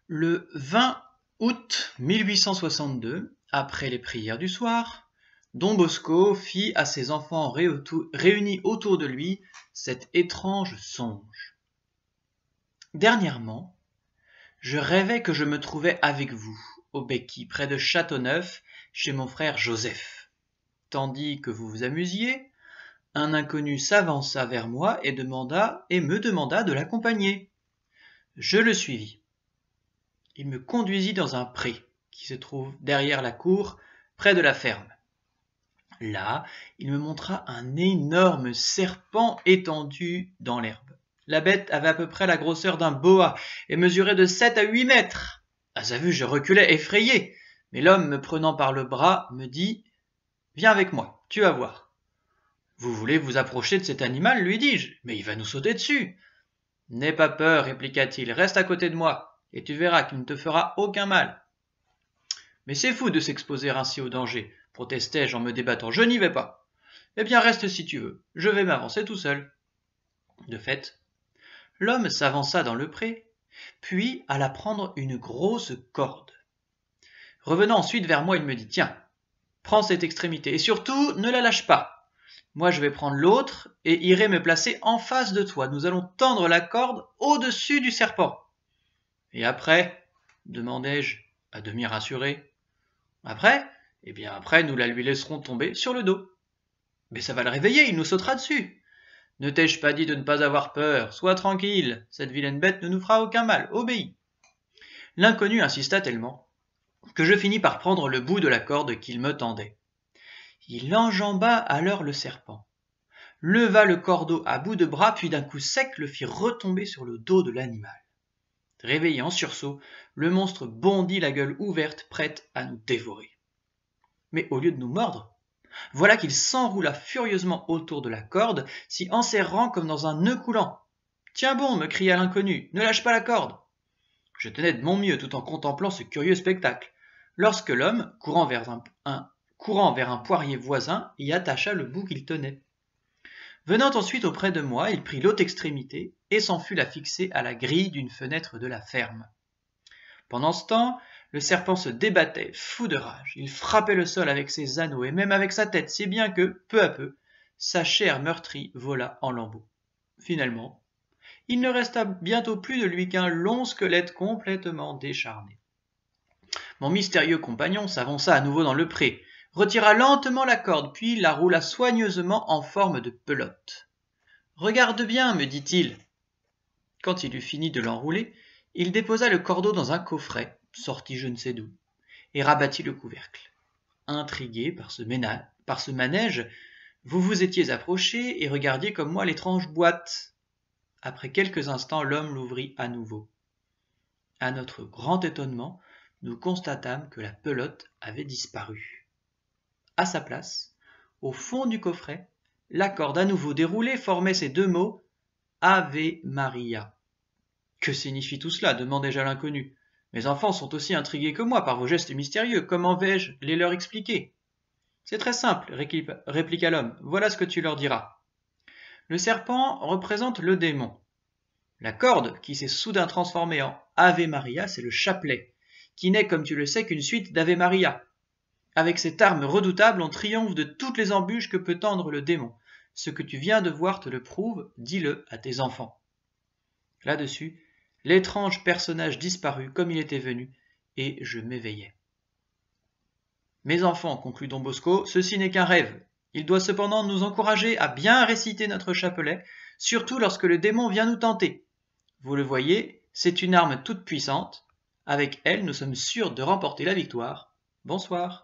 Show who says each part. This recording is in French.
Speaker 1: Le 20 août 1862, après les prières du soir, Don Bosco fit à ses enfants réunis autour de lui cet étrange songe. Dernièrement, je rêvais que je me trouvais avec vous, au Béquy, près de Châteauneuf, chez mon frère Joseph. Tandis que vous vous amusiez, un inconnu s'avança vers moi et me demanda de l'accompagner. Je le suivis. Il me conduisit dans un pré qui se trouve derrière la cour, près de la ferme. Là, il me montra un énorme serpent étendu dans l'herbe. La bête avait à peu près la grosseur d'un boa et mesurait de 7 à 8 mètres. À sa vue, je reculais effrayé, mais l'homme me prenant par le bras me dit « Viens avec moi, tu vas voir. » « Vous voulez vous approcher de cet animal, lui dis-je, mais il va nous sauter dessus. »« N'aie pas peur, répliqua-t-il, reste à côté de moi, et tu verras qu'il ne te fera aucun mal. »« Mais c'est fou de s'exposer ainsi au danger, protestai-je en me débattant, je n'y vais pas. »« Eh bien reste si tu veux, je vais m'avancer tout seul. » De fait, l'homme s'avança dans le pré, puis alla prendre une grosse corde. Revenant ensuite vers moi, il me dit « Tiens, prends cette extrémité, et surtout ne la lâche pas. Moi je vais prendre l'autre et irai me placer en face de toi. Nous allons tendre la corde au-dessus du serpent. »« Et après » demandai-je, à demi rassuré. « Après ? Eh bien après, nous la lui laisserons tomber sur le dos. »« Mais ça va le réveiller, il nous sautera dessus. »« Ne t'ai-je pas dit de ne pas avoir peur? Sois tranquille, cette vilaine bête ne nous fera aucun mal, obéis. » L'inconnu insista tellement que je finis par prendre le bout de la corde qu'il me tendait. Il enjamba alors le serpent, leva le cordeau à bout de bras, puis d'un coup sec le fit retomber sur le dos de l'animal. Réveillé en sursaut, le monstre bondit la gueule ouverte, prête à nous dévorer. Mais au lieu de nous mordre, voilà qu'il s'enroula furieusement autour de la corde, s'y enserrant comme dans un nœud coulant. « Tiens bon » me cria l'inconnu, « ne lâche pas la corde !» Je tenais de mon mieux tout en contemplant ce curieux spectacle, lorsque l'homme, courant vers un poirier voisin, y attacha le bout qu'il tenait. Venant ensuite auprès de moi, il prit l'autre extrémité et s'en fut la fixer à la grille d'une fenêtre de la ferme. Pendant ce temps, le serpent se débattait, fou de rage. Il frappait le sol avec ses anneaux et même avec sa tête, si bien que, peu à peu, sa chair meurtrie vola en lambeaux. Finalement, il ne resta bientôt plus de lui qu'un long squelette complètement décharné. Mon mystérieux compagnon s'avança à nouveau dans le pré, retira lentement la corde, puis la roula soigneusement en forme de pelote. « Regarde bien, me dit-il. » Quand il eut fini de l'enrouler, il déposa le cordeau dans un coffret, sorti je ne sais d'où, et rabattit le couvercle. Intrigué par ce manège, vous vous étiez approché et regardiez comme moi l'étrange boîte. Après quelques instants, l'homme l'ouvrit à nouveau. À notre grand étonnement, nous constatâmes que la pelote avait disparu. À sa place, au fond du coffret, la corde à nouveau déroulée formait ces deux mots « Ave Maria ». « Que signifie tout cela » demandai-je à l'inconnu. « Mes enfants sont aussi intrigués que moi par vos gestes mystérieux. Comment vais-je les leur expliquer ?»« C'est très simple, répliqua l'homme. Voilà ce que tu leur diras. Le serpent représente le démon. La corde, qui s'est soudain transformée en Ave Maria, c'est le chapelet, qui n'est, comme tu le sais, qu'une suite d'Ave Maria. Avec cette arme redoutable, on triomphe de toutes les embûches que peut tendre le démon. Ce que tu viens de voir te le prouve, dis-le à tes enfants. » Là-dessus, l'étrange personnage disparut comme il était venu, et je m'éveillai. « Mes enfants, conclut Don Bosco, ceci n'est qu'un rêve. Il doit cependant nous encourager à bien réciter notre chapelet, surtout lorsque le démon vient nous tenter. Vous le voyez, c'est une arme toute puissante. Avec elle, nous sommes sûrs de remporter la victoire. Bonsoir. »